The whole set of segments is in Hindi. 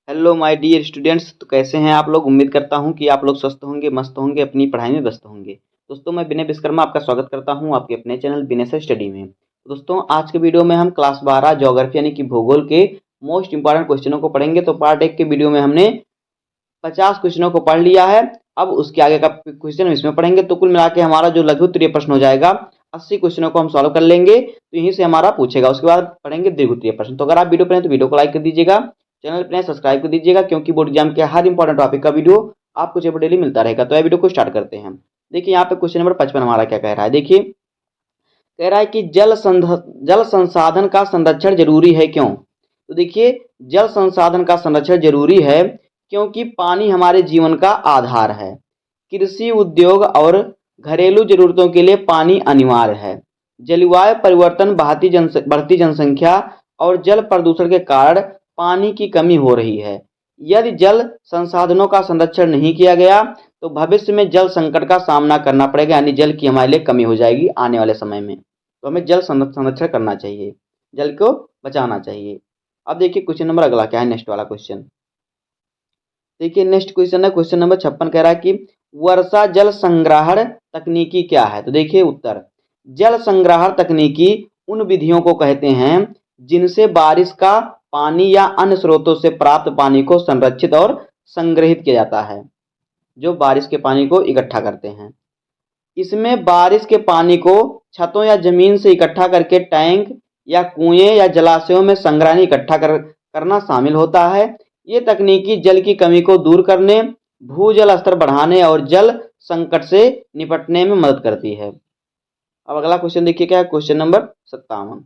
Hello my dear students. तो कैसे हैं आप लोग। उम्मीद करता हूं कि आप लोग स्वस्थ होंगे, मस्त होंगे, अपनी पढ़ाई में व्यस्त होंगे। दोस्तों, मैं विनय विश्वकर्मा आपका स्वागत करता हूं आपके अपने चैनल विनय सर स्टडी में। दोस्तों, आज के वीडियो में हम क्लास 12 ज्योग्राफी यानी कि भूगोल के मोस्ट इंपॉर्टेंट क्वेश्चनों को पढ़ेंगे। तो पार्ट 1 के वीडियो में हमने 50 क्वेश्चनों को पढ़ लिया है। अब उसके आगे का क्वेश्चन इसमें पढ़ेंगे। तो कुल मिला के हमारा जो लघु उत्तरीय प्रश्न हो जाएगा, 80 क्वेश्चनों को हम सॉल्व कर लेंगे। तो यहीं से हमारा पूछेगा, उसके बाद पढ़ेंगे दीर्घ उत्तरीय प्रश्न। तो अगर आप वीडियो पढ़ें तो वीडियो को लाइक कर दीजिएगा, चैनल पर सब्सक्राइब कर दीजिएगा, क्योंकि बोर्ड एग्जाम के हर इंपॉर्टेंट टॉपिक का वीडियो आपको जब डेली मिलता रहेगा। तो यह वीडियो को स्टार्ट करते हैं। देखिए यहाँ पे क्वेश्चन नंबर 55 हमारा क्या कह रहा है। देखिए, कह रहा है कि जल संसाधन का संरक्षण जरूरी है, क्यों। तो देखिए, जल संसाधन का संरक्षण जरूरी है क्योंकि पानी हमारे जीवन का आधार है। कृषि, उद्योग और घरेलू जरूरतों के लिए पानी अनिवार्य है। जलवायु परिवर्तन, बढ़ती जनसंख्या और जल प्रदूषण के कारण पानी की कमी हो रही है। यदि जल संसाधनों का संरक्षण नहीं किया गया तो भविष्य में जल संकट का सामना करना पड़ेगा, यानी जल की हमारे लिए कमी हो जाएगी आने वाले समय में। तो हमें जल संरक्षण करना चाहिए, जल को बचाना चाहिए। अब देखिए क्वेश्चन नंबर अगला क्या है, नेक्स्ट वाला क्वेश्चन। देखिए नेक्स्ट क्वेश्चन है, क्वेश्चन नंबर 56 कह रहा है कि वर्षा जल संग्रहण तकनीकी क्या है। तो देखिए उत्तर, जल संग्रहण तकनीकी उन विधियों को कहते हैं जिनसे बारिश का पानी या अन्य स्रोतों से प्राप्त पानी को संरक्षित और संग्रहित किया जाता है। जो बारिश के पानी को इकट्ठा करते हैं, इसमें बारिश के पानी को छतों या जमीन से इकट्ठा करके टैंक या कुएं या जलाशयों में संग्रहण करना शामिल होता है। ये तकनीकी जल की कमी को दूर करने, भूजल स्तर बढ़ाने और जल संकट से निपटने में मदद करती है। अब अगला क्वेश्चन देखिए क्या है, क्वेश्चन नंबर 57।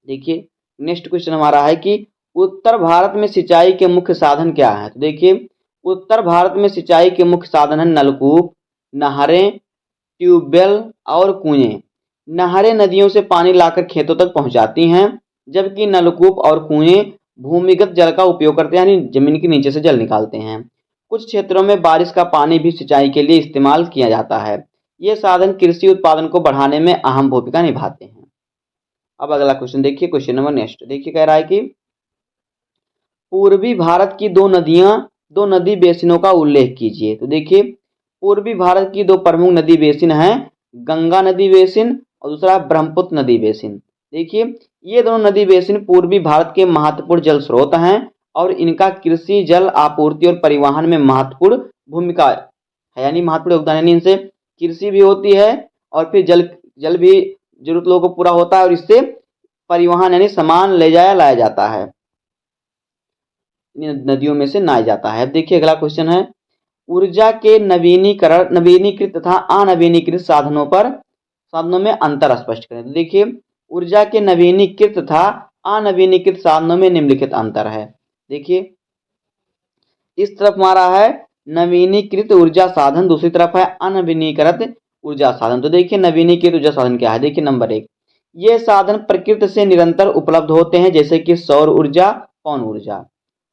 देखिए नेक्स्ट क्वेश्चन हमारा है कि उत्तर भारत में सिंचाई के मुख्य साधन क्या है। तो देखिए, उत्तर भारत में सिंचाई के मुख्य साधन है नलकूप, नहरें, ट्यूबवेल और कुएं। नहरें नदियों से पानी लाकर खेतों तक पहुंचाती हैं, जबकि नलकूप और कुएं भूमिगत जल का उपयोग करते हैं, यानी जमीन के नीचे से जल निकालते हैं। कुछ क्षेत्रों में बारिश का पानी भी सिंचाई के लिए इस्तेमाल किया जाता है। ये साधन कृषि उत्पादन को बढ़ाने में अहम भूमिका निभाते हैं। अब अगला क्वेश्चन देखिए, क्वेश्चन नंबर नेक्स्ट। देखिए कह रहा है कि पूर्वी भारत की दो नदी बेसिनों का उल्लेख कीजिए। तो देखिए, पूर्वी भारत की दो प्रमुख नदी बेसिन हैं, गंगा नदी बेसिन और दूसरा ब्रह्मपुत्र नदी बेसिन। देखिए, ये दोनों नदी बेसिन पूर्वी भारत के महत्वपूर्ण जल स्रोत हैं और इनका कृषि, जल आपूर्ति और परिवहन में महत्वपूर्ण भूमिका है, यानी महत्वपूर्ण योगदान। यानी इनसे कृषि भी होती है और फिर जल भी जरूरत लोगों को पूरा होता है, और इससे परिवहन यानी सामान ले जाया लाया जाता है, नदियों में से नहाया जाता है। अब देखिए अगला क्वेश्चन है, ऊर्जा के नवीनीकृत तथा अनवीनीकृत साधनों में अंतर स्पष्ट करें। तो देखिए, ऊर्जा के नवीनीकृत तथा अनवीनीकृत साधनों में निम्नलिखित अंतर है। देखिए, इस तरफ हमारा है नवीनीकृत ऊर्जा साधन, दूसरी तरफ है अनवीनीकृत ऊर्जा साधन। तो देखिए नवीनीकृत ऊर्जा साधन क्या है। देखिए नंबर 1, ये साधन प्रकृति से निरंतर उपलब्ध होते हैं, जैसे कि सौर ऊर्जा, पवन ऊर्जा।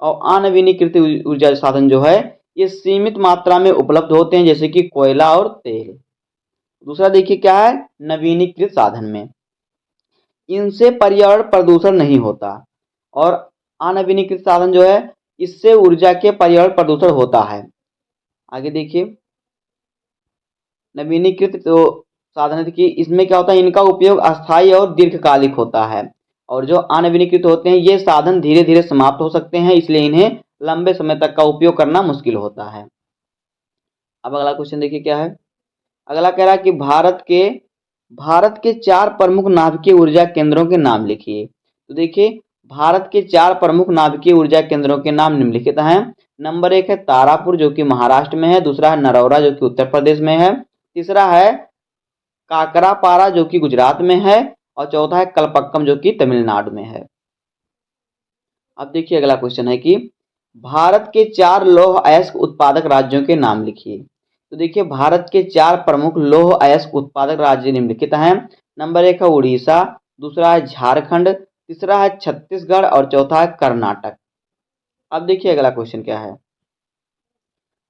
और अनवीनीकृत ऊर्जा साधन जो है ये सीमित मात्रा में उपलब्ध होते हैं, जैसे कि कोयला और तेल। दूसरा देखिए क्या है, नवीनीकृत साधन में इनसे पर्यावरण प्रदूषण नहीं होता, और अनवीनीकृत साधन जो है इससे ऊर्जा के पर्यावरण प्रदूषण होता है। आगे देखिए, नवीनीकृत तो साधन की इसमें क्या होता है, इनका उपयोग अस्थायी और दीर्घकालिक होता है, और जो अनवीनीकृत होते हैं ये साधन धीरे धीरे समाप्त हो सकते हैं, इसलिए इन्हें लंबे समय तक का उपयोग करना मुश्किल होता है। अब अगला क्वेश्चन देखिए क्या है। अगला कह रहा है कि भारत के 4 प्रमुख नाभिकीय ऊर्जा केंद्रों के नाम लिखिए। तो देखिए, भारत के 4 प्रमुख नाभिकीय ऊर्जा केंद्रों के नाम निम्नलिखित हैं। नंबर 1 है तारापुर, जो कि महाराष्ट्र में है। दूसरा है नरौरा, जो कि उत्तर प्रदेश में है। तीसरा है काकरापारा, जो कि गुजरात में है। और चौथा है कलपक्कम, जो कि तमिलनाडु में है। अब देखिए अगला क्वेश्चन है कि भारत के 4 लौह अयस्क उत्पादक राज्यों के नाम लिखिए। तो देखिए, भारत के 4 प्रमुख लौह अयस्क उत्पादक राज्य निम्नलिखित हैं। नंबर 1 है उड़ीसा, दूसरा है झारखंड, तीसरा है छत्तीसगढ़ और चौथा है कर्नाटक। अब देखिए अगला क्वेश्चन क्या है।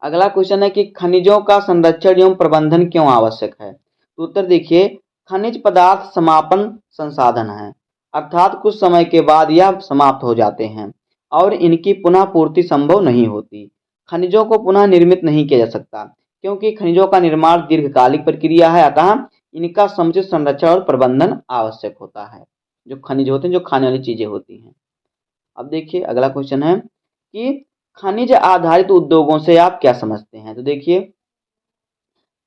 अगला क्वेश्चन है कि खनिजों का संरक्षण एवं प्रबंधन क्यों आवश्यक है। तो उत्तर देखिए, खनिज पदार्थ समापन संसाधन है, अर्थात कुछ समय के बाद यह समाप्त हो जाते हैं और इनकी पुनः पूर्ति संभव नहीं होती। खनिजों को पुनः निर्मित नहीं किया जा सकता क्योंकि खनिजों का निर्माण दीर्घकालिक प्रक्रिया है, अतः इनका समुचित संरक्षण और प्रबंधन आवश्यक होता है। जो खनिज होते हैं, जो खाने वाली चीजें होती हैं। अब देखिए अगला क्वेश्चन है कि खनिज आधारित उद्योगों से आप क्या समझते हैं। तो देखिए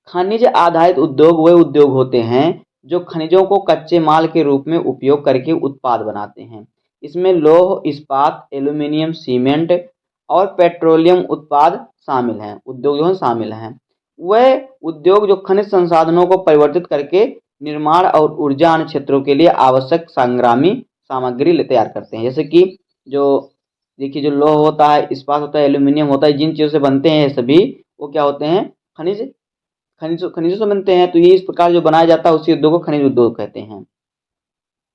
खनिज आधारित उद्योग वे उद्योग होते हैं जो खनिजों को कच्चे माल के रूप में उपयोग करके उत्पाद बनाते हैं। इसमें लौह, इस्पात, एल्यूमीनियम, सीमेंट और पेट्रोलियम उत्पाद शामिल हैं, उद्योग जो शामिल हैं। वह उद्योग जो खनिज संसाधनों को परिवर्तित करके निर्माण और ऊर्जा अन्य क्षेत्रों के लिए आवश्यक संग्रामी सामग्री तैयार करते हैं। जैसे कि जो देखिए जो लौह होता है, इस्पात होता है, एल्यूमिनियम होता है, जिन चीज़ों से बनते हैं सभी वो क्या होते हैं, खनिज खनिजों से बनते हैं। तो ये इस प्रकार जो बनाया जाता है उसी उद्योग को खनिज उद्योग कहते हैं।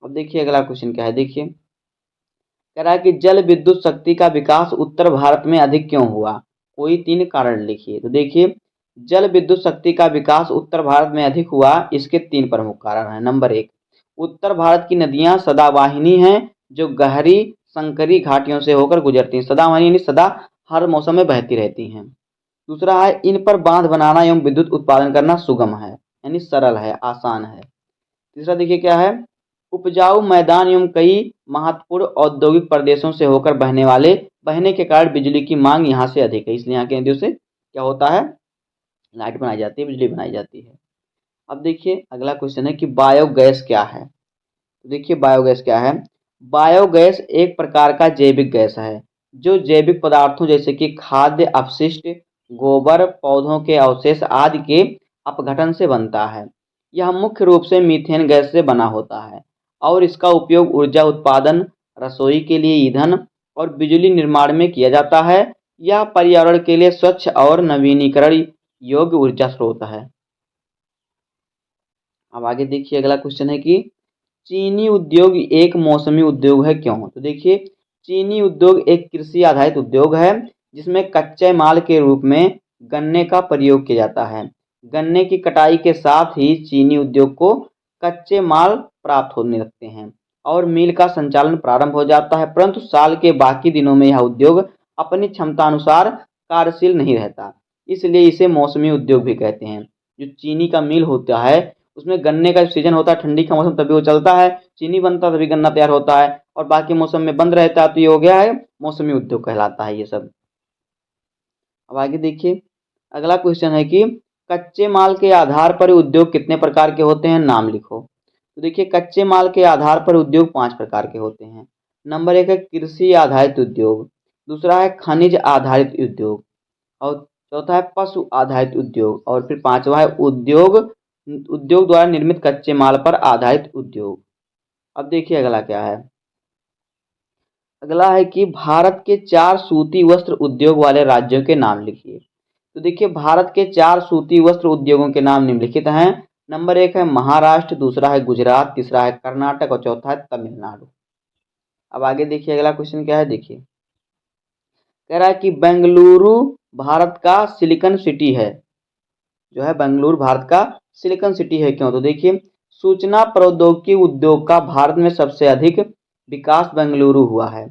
अब देखिए अगला क्वेश्चन क्या है। देखिए कह रहा है कि जल विद्युत शक्ति का विकास उत्तर भारत में अधिक क्यों हुआ, कोई 3 कारण लिखिए। तो देखिए जल विद्युत शक्ति का विकास उत्तर भारत में अधिक हुआ, इसके 3 प्रमुख कारण हैं। नंबर 1, उत्तर भारत की नदियां सदावाहिनी हैं जो गहरी संकरी घाटियों से होकर गुजरती हैं। सदावाहिनी यानी सदा हर मौसम में बहती रहती हैं। दूसरा है इन पर बांध बनाना एवं विद्युत उत्पादन करना सुगम है, यानी सरल है, आसान है। तीसरा देखिए क्या है, उपजाऊ मैदान एवं कई महत्वपूर्ण औद्योगिक प्रदेशों से होकर बहने के कारण बिजली की मांग यहाँ से अधिक है, इसलिए यहाँ की नदियों से क्या होता है, लाइट बनाई जाती है, बिजली बनाई जाती है। अब देखिए अगला क्वेश्चन है कि बायोगैस क्या है। तो देखिए बायोगैस क्या है। बायोगैस एक प्रकार का जैविक गैस है जो जैविक पदार्थों जैसे कि खाद्य अपशिष्ट, गोबर, पौधों के अवशेष आदि के अपघटन से बनता है। यह मुख्य रूप से मीथेन गैस से बना होता है और इसका उपयोग ऊर्जा उत्पादन, रसोई के लिए ईंधन और बिजली निर्माण में किया जाता है। यह पर्यावरण के लिए स्वच्छ और नवीनीकरण योग्य ऊर्जा स्रोत है। अब आगे देखिए अगला क्वेश्चन है कि चीनी उद्योग एक मौसमी उद्योग है क्यों। तो देखिए चीनी उद्योग एक कृषि आधारित उद्योग है जिसमें कच्चे माल के रूप में गन्ने का प्रयोग किया जाता है। गन्ने की कटाई के साथ ही चीनी उद्योग को कच्चे माल प्राप्त होने लगते हैं और मिल का संचालन प्रारंभ हो जाता है, परंतु साल के बाकी दिनों में यह उद्योग अपनी क्षमता अनुसार कार्यशील नहीं रहता, इसलिए इसे मौसमी उद्योग भी कहते हैं। जो चीनी का मिल होता है उसमें गन्ने का सीजन होता है, ठंडी का मौसम तभी वो चलता है, चीनी बनता है तभी गन्ना तैयार होता है, और बाकी मौसम में बंद रहता है, तो ये हो गया है मौसमी उद्योग कहलाता है ये सब। अब आगे देखिए अगला क्वेश्चन है कि कच्चे माल के आधार पर उद्योग कितने प्रकार के होते हैं, नाम लिखो। तो देखिए कच्चे माल के आधार पर उद्योग 5 प्रकार के होते हैं। नंबर 1 है कृषि आधारित उद्योग, दूसरा है खनिज आधारित उद्योग, और चौथा है पशु आधारित उद्योग, और फिर पांचवा है उद्योग द्वारा निर्मित कच्चे माल पर आधारित उद्योग। अब देखिए अगला क्या है। अगला है कि भारत के 4 सूती वस्त्र उद्योग वाले राज्यों के नाम लिखिए। तो देखिए भारत के 4 सूती वस्त्र उद्योगों के नाम निम्नलिखित हैं। नंबर 1 है महाराष्ट्र, दूसरा है गुजरात, तीसरा है कर्नाटक और चौथा है तमिलनाडु। अब आगे देखिए अगला क्वेश्चन क्या है। देखिए कह रहा है कि बेंगलुरु भारत का सिलिकॉन सिटी है, जो है बेंगलुरु भारत का सिलिकॉन सिटी है क्यों। तो देखिए सूचना प्रौद्योगिकी उद्योग का भारत में सबसे अधिक विकास बेंगलुरु हुआ है।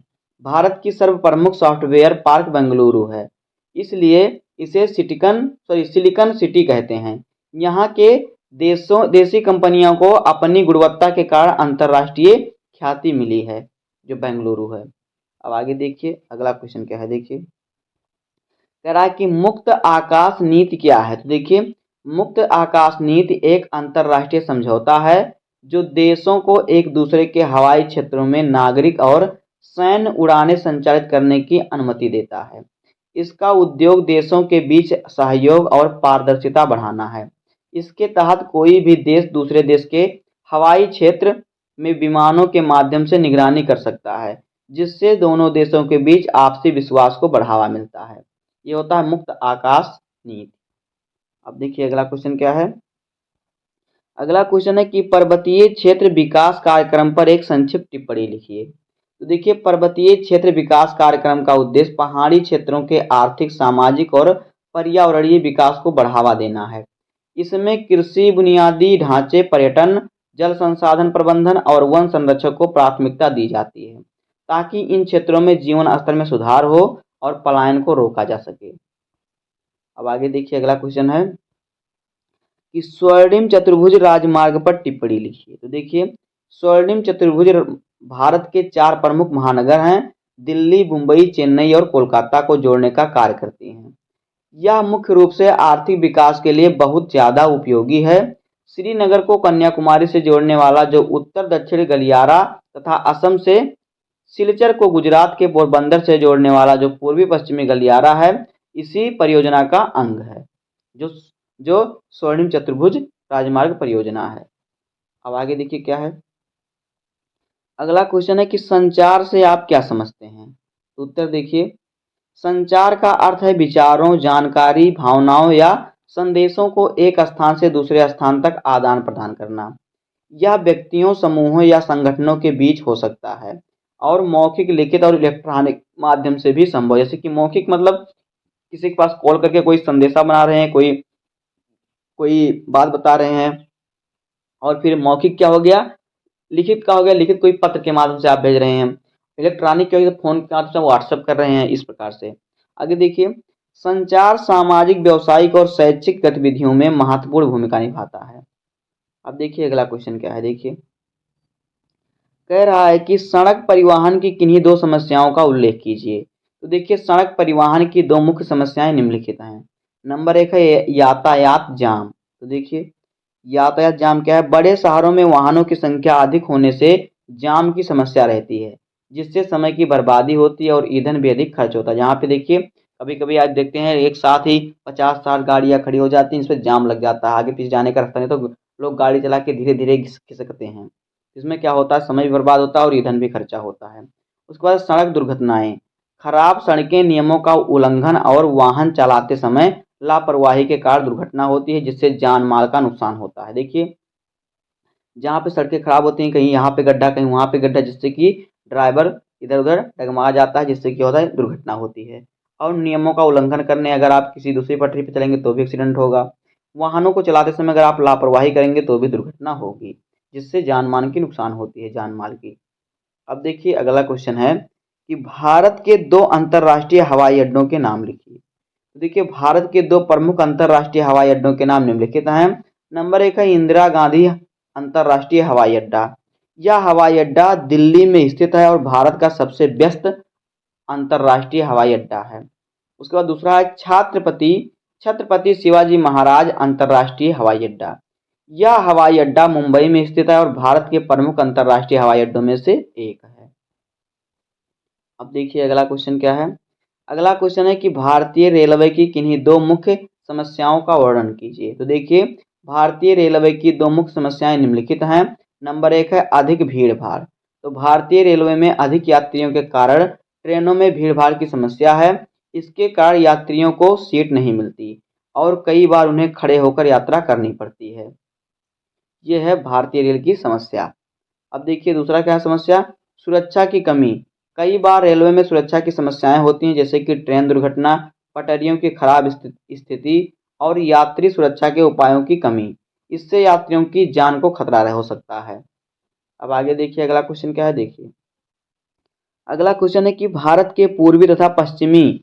भारत की सर्व प्रमुख सॉफ्टवेयर पार्क बेंगलुरु है, इसलिए इसे सिलिकॉन सिटी कहते हैं। यहाँ के देसी कंपनियों को अपनी गुणवत्ता के कारण अंतर्राष्ट्रीय ख्याति मिली है, जो बेंगलुरु है। अब आगे देखिए अगला क्वेश्चन क्या है। देखिए कह रहा है कि मुक्त आकाश नीति क्या है। तो देखिए मुक्त आकाश नीति एक अंतर्राष्ट्रीय समझौता है जो देशों को एक दूसरे के हवाई क्षेत्रों में नागरिक और सैन्य उड़ानें संचालित करने की अनुमति देता है। इसका उद्योग देशों के बीच सहयोग और पारदर्शिता बढ़ाना है। इसके तहत कोई भी देश दूसरे देश के हवाई क्षेत्र में विमानों के माध्यम से निगरानी कर सकता है, जिससे दोनों देशों के बीच आपसी विश्वास को बढ़ावा मिलता है। ये होता है मुक्त आकाश नीति। अब देखिए अगला क्वेश्चन क्या है। अगला क्वेश्चन है कि पर्वतीय क्षेत्र विकास कार्यक्रम पर एक संक्षिप्त टिप्पणी लिखिए। तो देखिए पर्वतीय क्षेत्र विकास कार्यक्रम का उद्देश्य पहाड़ी क्षेत्रों के आर्थिक, सामाजिक और पर्यावरणीय विकास को बढ़ावा देना है। इसमें कृषि, बुनियादी ढांचे, पर्यटन, जल संसाधन प्रबंधन और वन संरक्षण को प्राथमिकता दी जाती है। ताकि इन क्षेत्रों में जीवन स्तर में सुधार हो और पलायन को रोका जा सके। अब आगे देखिए, अगला क्वेश्चन है कि स्वर्णिम चतुर्भुज राजमार्ग पर टिप्पणी लिखिए। तो देखिए, स्वर्णिम चतुर्भुज भारत के 4 प्रमुख महानगर हैं, दिल्ली, मुंबई, चेन्नई और कोलकाता को जोड़ने का कार्य करती हैं। यह मुख्य रूप से आर्थिक विकास के लिए बहुत ज़्यादा उपयोगी है। श्रीनगर को कन्याकुमारी से जोड़ने वाला जो उत्तर दक्षिण गलियारा तथा असम से सिलचर को गुजरात के पोरबंदर से जोड़ने वाला जो पूर्वी पश्चिमी गलियारा है, इसी परियोजना का अंग है, जो जो स्वर्णिम चतुर्भुज राजमार्ग परियोजना है। अब आगे देखिए क्या है। अगला क्वेश्चन है कि संचार से आप क्या समझते हैं। तो उत्तर देखिए, संचार का अर्थ है विचारों, जानकारी, भावनाओं या संदेशों को एक स्थान से दूसरे स्थान तक आदान प्रदान करना। यह व्यक्तियों, समूहों या संगठनों के बीच हो सकता है और मौखिक, लिखित और इलेक्ट्रॉनिक माध्यम से भी संभव। जैसे कि मौखिक मतलब किसी के पास कॉल करके कोई संदेशा बना रहे हैं, कोई कोई बात बता रहे हैं। और फिर मौखिक क्या हो गया, लिखित का हो गया, लिखित कोई पत्र के माध्यम से आप भेज रहे हैं। इलेक्ट्रॉनिक क्या हो गया, फोन के माध्यम से व्हाट्सएप कर रहे हैं, इस प्रकार से। आगे देखिए, संचार सामाजिक, व्यावसायिक और शैक्षिक गतिविधियों में महत्वपूर्ण भूमिका निभाता है। अब देखिए अगला क्वेश्चन क्या है। देखिए, कह रहा है कि सड़क परिवहन की किन्हीं 2 समस्याओं का उल्लेख कीजिए। तो देखिए, सड़क परिवहन की 2 मुख्य समस्याएं निम्नलिखित हैं। नंबर 1 है यातायात जाम। तो देखिए, यातायात जाम क्या है, बड़े शहरों में वाहनों की संख्या अधिक होने से जाम की समस्या रहती है, जिससे समय की बर्बादी होती है और ईंधन भी अधिक खर्च होता है। जहाँ पे देखिए, कभी कभी आज देखते हैं एक साथ ही 50-60 गाड़ियाँ खड़ी हो जाती हैं, इस पर जाम लग जाता है, आगे पीछे जाने का रास्ता नहीं, तो लोग गाड़ी चला के धीरे धीरे खिसकते हैं। इसमें क्या होता है, समय भी बर्बाद होता है और ईंधन भी खर्चा होता है। उसके बाद सड़क दुर्घटनाएं, खराब सड़कें, नियमों का उल्लंघन और वाहन चलाते समय लापरवाही के कारण दुर्घटना होती है, जिससे जान माल का नुकसान होता है। देखिए, जहाँ पे सड़कें खराब होती हैं, कहीं यहाँ पे गड्ढा, कहीं वहाँ पे गड्ढा, जिससे कि ड्राइवर इधर उधर डगमगा जाता है, जिससे क्या होता है, दुर्घटना होती है। और नियमों का उल्लंघन करने अगर आप किसी दूसरी पटरी पर चलेंगे तो भी एक्सीडेंट होगा। वाहनों को चलाते समय अगर आप लापरवाही करेंगे तो भी दुर्घटना होगी, जिससे जान मान की नुकसान होती है, जान माल की। अब देखिए अगला क्वेश्चन है कि भारत के 2 अंतर्राष्ट्रीय हवाई अड्डों के नाम लिखिए। तो देखिए, भारत के 2 प्रमुख अंतर्राष्ट्रीय हवाई अड्डों के नाम निम्नलिखित हैं। नंबर 1 है इंदिरा गांधी अंतर्राष्ट्रीय हवाई अड्डा। यह हवाई अड्डा दिल्ली में स्थित है और भारत का सबसे व्यस्त अंतर्राष्ट्रीय हवाई अड्डा है। उसके बाद दूसरा है छत्रपति छत्रपति शिवाजी महाराज अंतर्राष्ट्रीय हवाई अड्डा। यह हवाई अड्डा मुंबई में स्थित है और भारत के प्रमुख अंतर्राष्ट्रीय हवाई अड्डों में से एक है। अब देखिए अगला क्वेश्चन क्या है। अगला क्वेश्चन है कि भारतीय रेलवे की किन्हीं 2 मुख्य समस्याओं का वर्णन कीजिए। तो देखिए, भारतीय रेलवे की 2 मुख्य समस्याएं निम्नलिखित हैं। नंबर 1 है अधिक भीड़ भाड़। तो भारतीय रेलवे में अधिक यात्रियों के कारण ट्रेनों में भीड़ भाड़ की समस्या है। इसके कारण यात्रियों को सीट नहीं मिलती और कई बार उन्हें खड़े होकर यात्रा करनी पड़ती है। यह है भारतीय रेल की समस्या। अब देखिए दूसरा क्या है समस्या, सुरक्षा की कमी। कई बार रेलवे में सुरक्षा की समस्याएं होती हैं, जैसे कि ट्रेन दुर्घटना, पटरियों की खराब स्थिति और यात्री सुरक्षा के उपायों की कमी। इससे यात्रियों की जान को खतरा हो सकता है। अब आगे देखिए अगला क्वेश्चन क्या है। देखिए, अगला क्वेश्चन है कि भारत के पूर्वी तथा पश्चिमी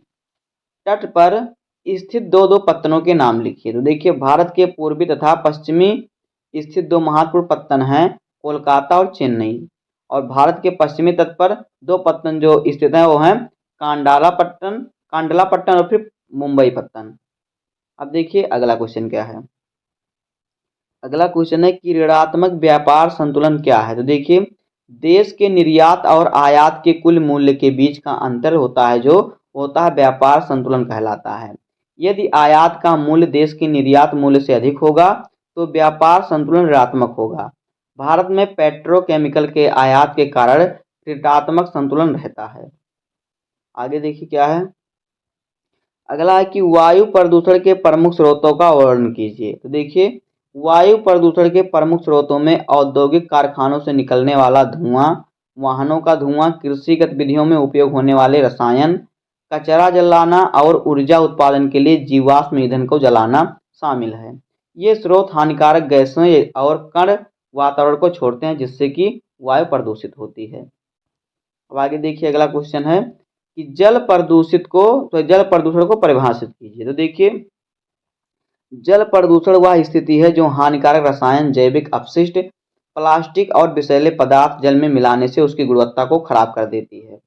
तट पर स्थित 2 पत्तनों के नाम लिखिए। तो देखिए, भारत के पूर्वी तथा पश्चिमी स्थित 2 महत्वपूर्ण पत्तन हैं, कोलकाता और चेन्नई। और भारत के पश्चिमी तट पर 2 पत्तन जो स्थित हैं वो हैं कांडला पट्टन और फिर मुंबई पत्तन। अब देखिए अगला क्वेश्चन क्या है। अगला क्वेश्चन है कि ऋणात्मक व्यापार संतुलन क्या है। तो देखिए, देश के निर्यात और आयात के कुल मूल्य के बीच का अंतर होता है, जो होता है व्यापार संतुलन कहलाता है। यदि आयात का मूल्य देश के निर्यात मूल्य से अधिक होगा तो व्यापार संतुलन ऋणात्मक होगा। भारत में पेट्रोकेमिकल के आयात के कारण ऋणात्मक संतुलन रहता है। आगे देखिए क्या है। अगला है कि वायु प्रदूषण के प्रमुख स्रोतों का वर्णन कीजिए। तो देखिए, वायु प्रदूषण के प्रमुख स्रोतों में औद्योगिक कारखानों से निकलने वाला धुआं, वाहनों का धुआं, कृषि गतिविधियों में उपयोग होने वाले रसायन, कचरा जलाना और ऊर्जा उत्पादन के लिए जीवाश्म ईंधन को जलाना शामिल है। ये स्रोत हानिकारक गैसें और कण वातावरण को छोड़ते हैं, जिससे कि वायु प्रदूषित होती है। अब आगे देखिए अगला क्वेश्चन है कि जल प्रदूषण को परिभाषित कीजिए। तो देखिए जल प्रदूषण वह स्थिति है जो हानिकारक रसायन, जैविक अपशिष्ट, प्लास्टिक और विषैले पदार्थ जल में मिलाने से उसकी गुणवत्ता को खराब कर देती है।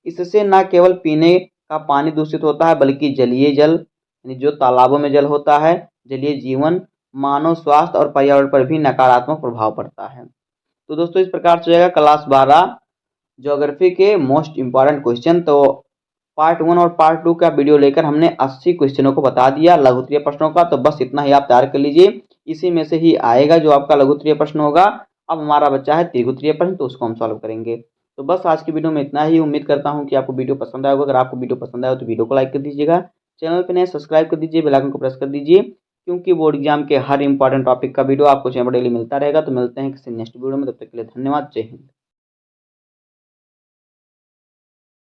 इससे न केवल पीने का पानी दूषित होता है बल्कि जलीय जल यानी जो तालाबों में जल होता है, जलीय जीवन, मानव स्वास्थ्य और पर्यावरण पर भी नकारात्मक प्रभाव पड़ता है। तो दोस्तों इस प्रकार से जाएगा क्लास 12 ज्योग्राफी के मोस्ट इंपॉर्टेंट क्वेश्चन। तो पार्ट 1 और पार्ट 2 का वीडियो लेकर हमने 80 क्वेश्चनों को बता दिया लघु उत्तरीय प्रश्नों का। तो बस इतना ही आप तैयार कर लीजिए, इसी में से ही आएगा जो आपका लघु उत्तरीय प्रश्न होगा। अब हमारा बच्चा है दीर्घ उत्तरीय प्रश्न, तो उसको हम सॉल्व करेंगे। तो बस आज की वीडियो में इतना ही। उम्मीद करता हूँ कि आपको वीडियो पसंद आएगा। अगर आपको वीडियो पसंद आया तो वीडियो को लाइक कर दीजिएगा, चैनल पर नए सब्सक्राइब कर दीजिए, बेल आइकन को प्रेस कर दीजिए, क्योंकि बोर्ड एग्जाम के हर इंपॉर्टेंट टॉपिक का वीडियो आपको चैनल पर डेली मिलता रहेगा। तो मिलते हैं किसी नेक्स्ट वीडियो में, तब तक के लिए धन्यवाद। जय हिंद।